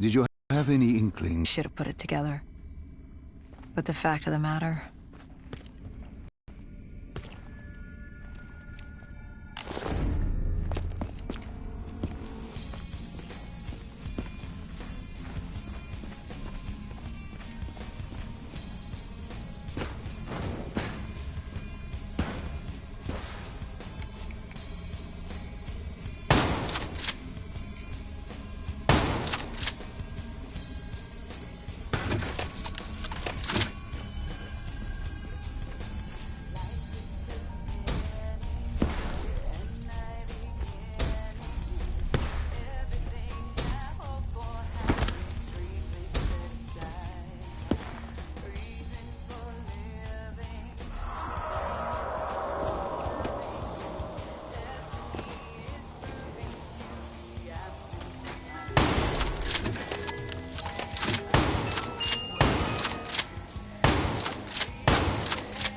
Did you have any inkling? Should have put it together. But the fact of the matter...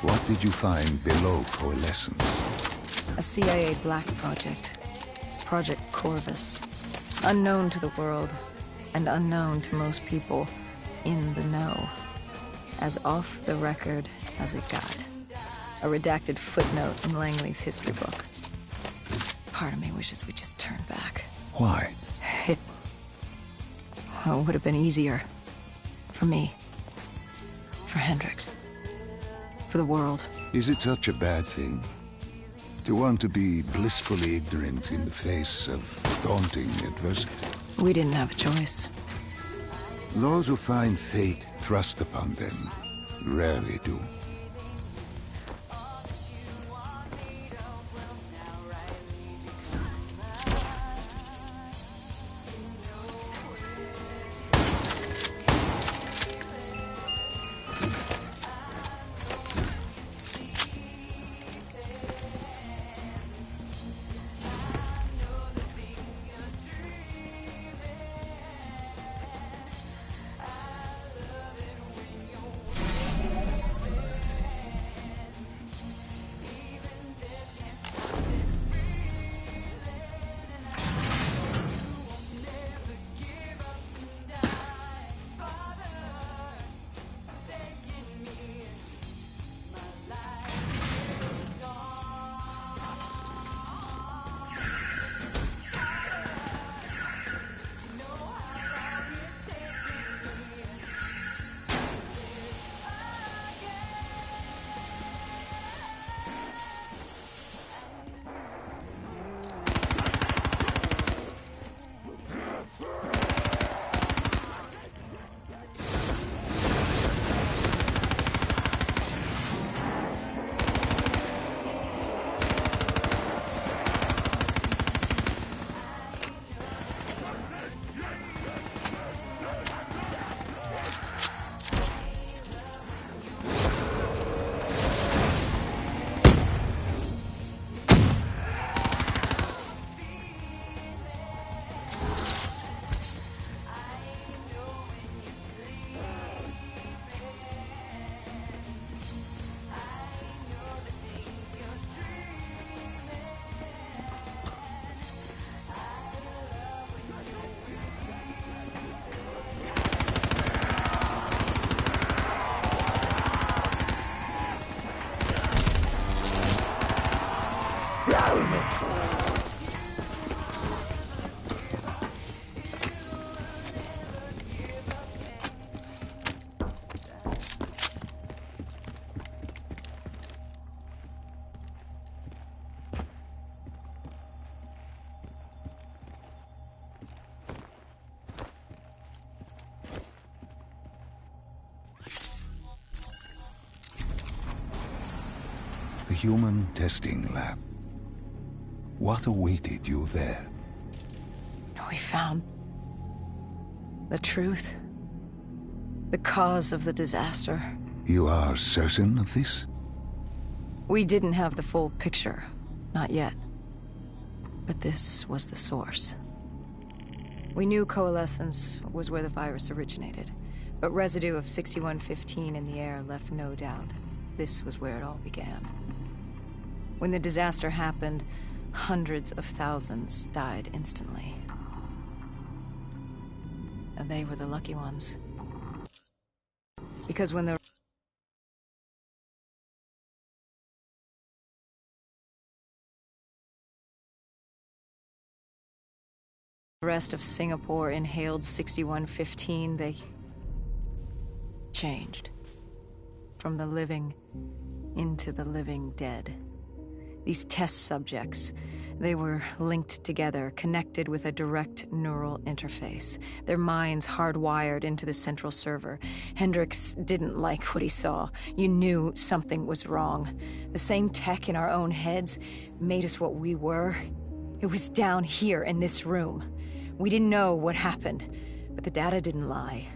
What did you find below Coalescence? A CIA black project. Project Corvus. Unknown to the world, and unknown to most people in the know. As off the record as it got. A redacted footnote in Langley's history book. Part of me wishes we just turned back. Why? It would have been easier. For me. For Hendricks. For the world. Is it such a bad thing? To want to be blissfully ignorant in the face of daunting adversity? We didn't have a choice. Those who find fate thrust upon them rarely do. The human testing lab. What awaited you there? We found the truth. The cause of the disaster. You are certain of this? We didn't have the full picture. Not yet. But this was the source. We knew Coalescence was where the virus originated, but residue of 6115 in the air left no doubt. This was where it all began. When the disaster happened, hundreds of thousands died instantly. And they were the lucky ones. Because when the rest of Singapore inhaled 6115, they changed. From the living into the living dead. These test subjects, they were linked together, connected with a direct neural interface. Their minds hardwired into the central server. Hendricks didn't like what he saw. You knew something was wrong. The same tech in our own heads made us what we were. It was down here in this room. We didn't know what happened, but the data didn't lie.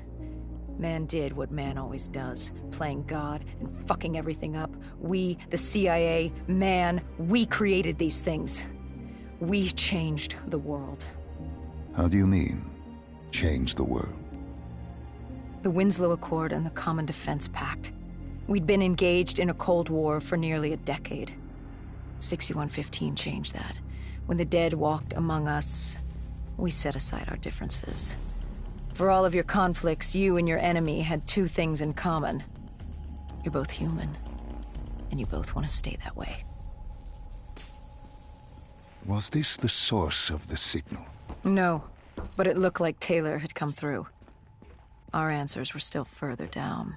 Man did what man always does, playing God and fucking everything up. We, the CIA, man, we created these things. We changed the world. How do you mean, change the world? The Winslow Accord and the Common Defense Pact. We'd been engaged in a Cold War for nearly a decade. 6115 changed that. When the dead walked among us, we set aside our differences. For all of your conflicts, you and your enemy had two things in common. You're both human, and you both want to stay that way. Was this the source of the signal? No, but it looked like Taylor had come through. Our answers were still further down.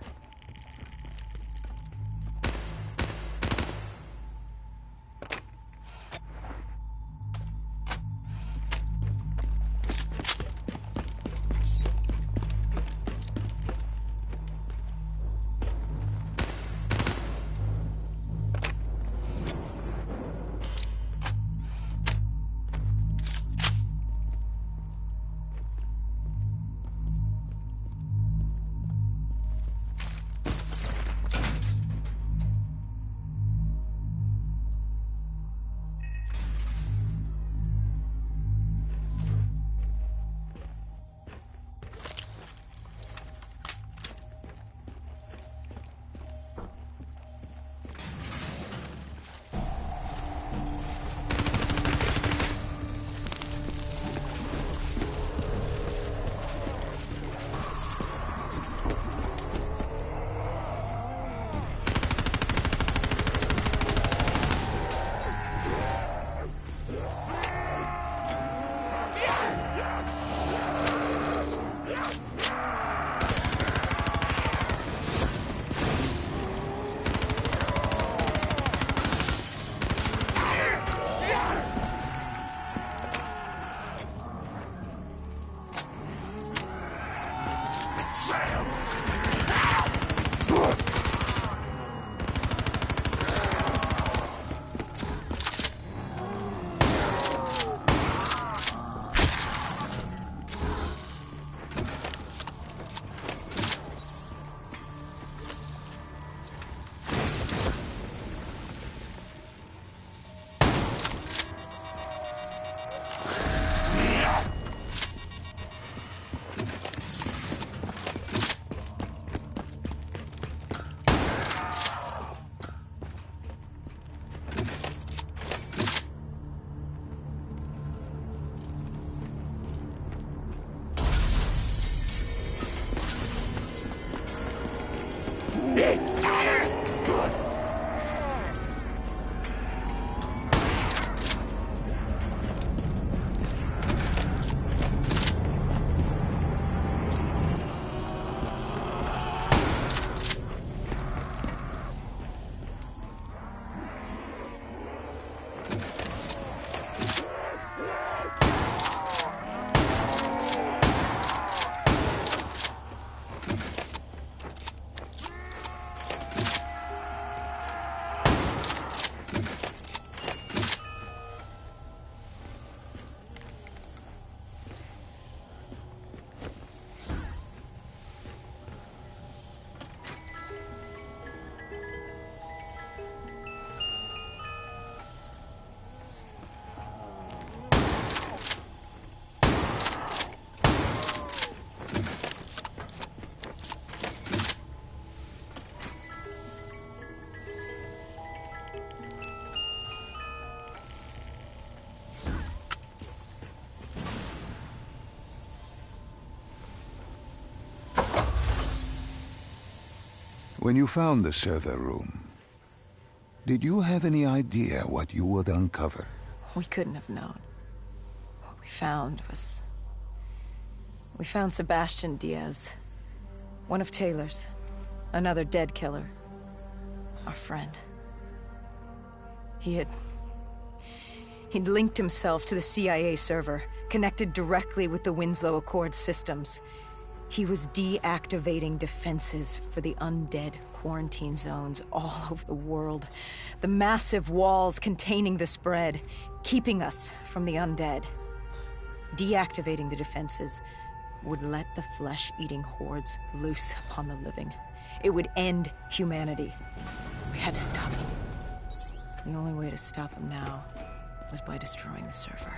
When you found the server room, did you have any idea what you would uncover? We couldn't have known. What we found was... We found Sebastian Diaz. One of Taylor's. Another dead killer. Our friend. He'd linked himself to the CIA server, connected directly with the Winslow Accord systems. He was deactivating defenses for the undead quarantine zones all over the world. The massive walls containing the spread, keeping us from the undead. Deactivating the defenses would let the flesh-eating hordes loose upon the living. It would end humanity. We had to stop him. The only way to stop him now was by destroying the server.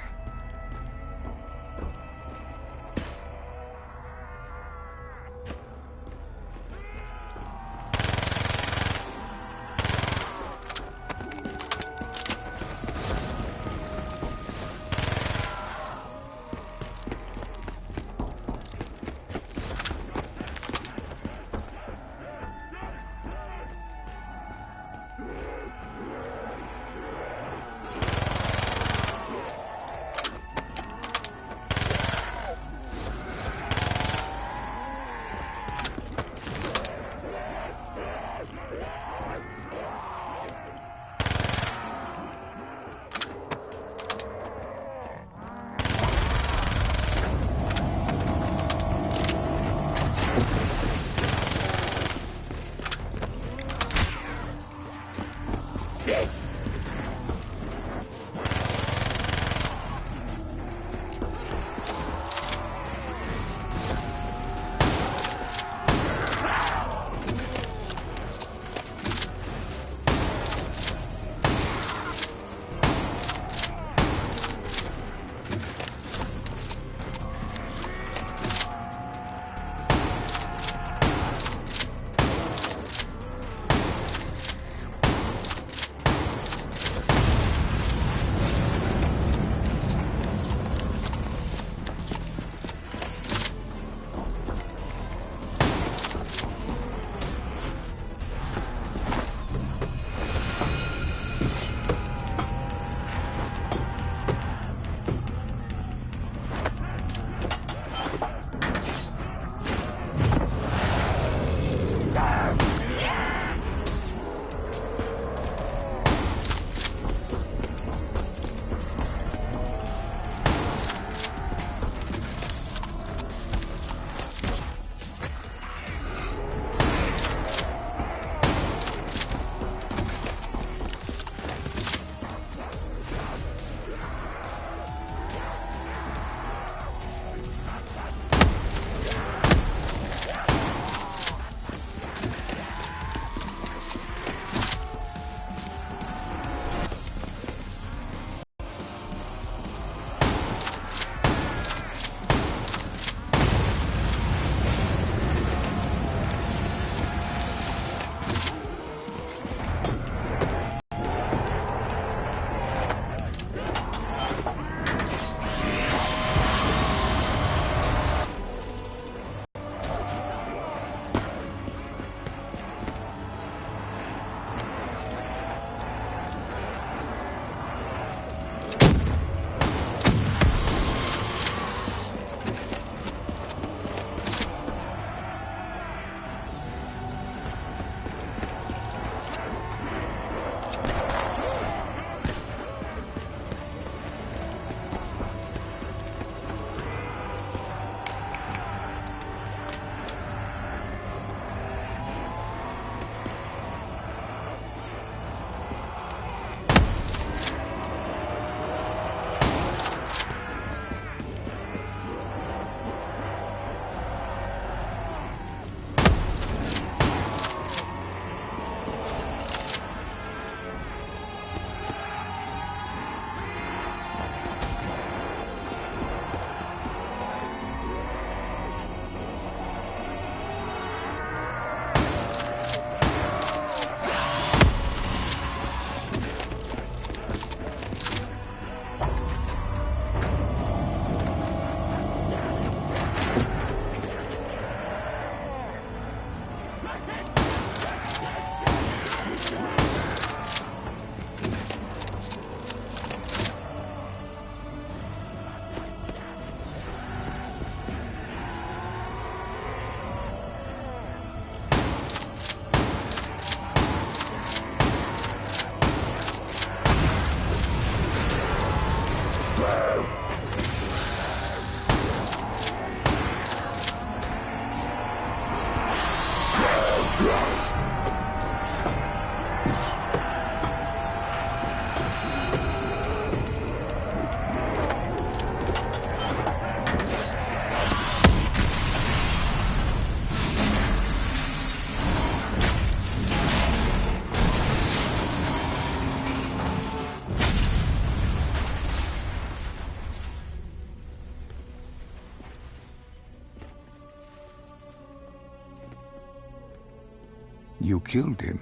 You killed him.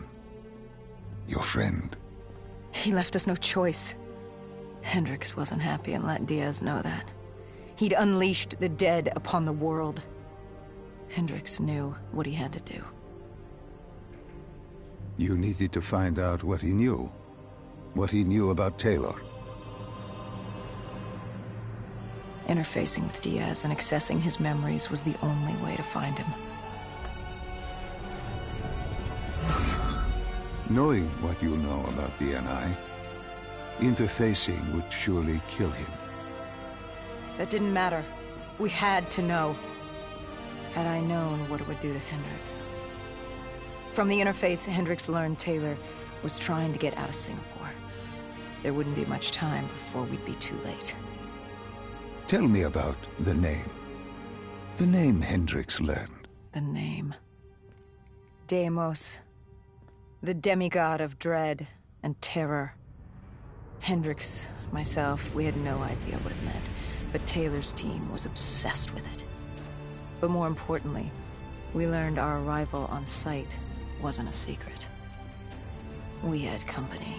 Your friend. He left us no choice. Hendricks wasn't happy and let Diaz know that. He'd unleashed the dead upon the world. Hendricks knew what he had to do. You needed to find out what he knew. What he knew about Taylor. Interfacing with Diaz and accessing his memories was the only way to find him. Knowing what you know about the NI, interfacing would surely kill him. That didn't matter. We had to know. Had I known what it would do to Hendricks. From the interface, Hendricks learned Taylor was trying to get out of Singapore. There wouldn't be much time before we'd be too late. Tell me about the name. The name Hendricks learned. The name. Deimos. The demigod of dread and terror. Hendricks, myself, we had no idea what it meant, but Taylor's team was obsessed with it. But more importantly, we learned our arrival on site wasn't a secret. We had company.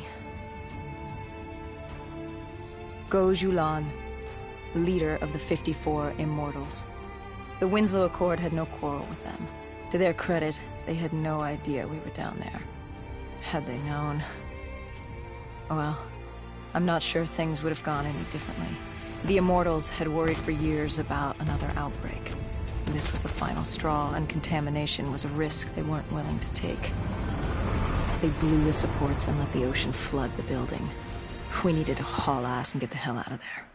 Go Julan, leader of the 54 Immortals. The Winslow Accord had no quarrel with them. To their credit, they had no idea we were down there. Had they known... well, I'm not sure things would have gone any differently. The Immortals had worried for years about another outbreak. This was the final straw, and contamination was a risk they weren't willing to take. They blew the supports and let the ocean flood the building. We needed to haul ass and get the hell out of there.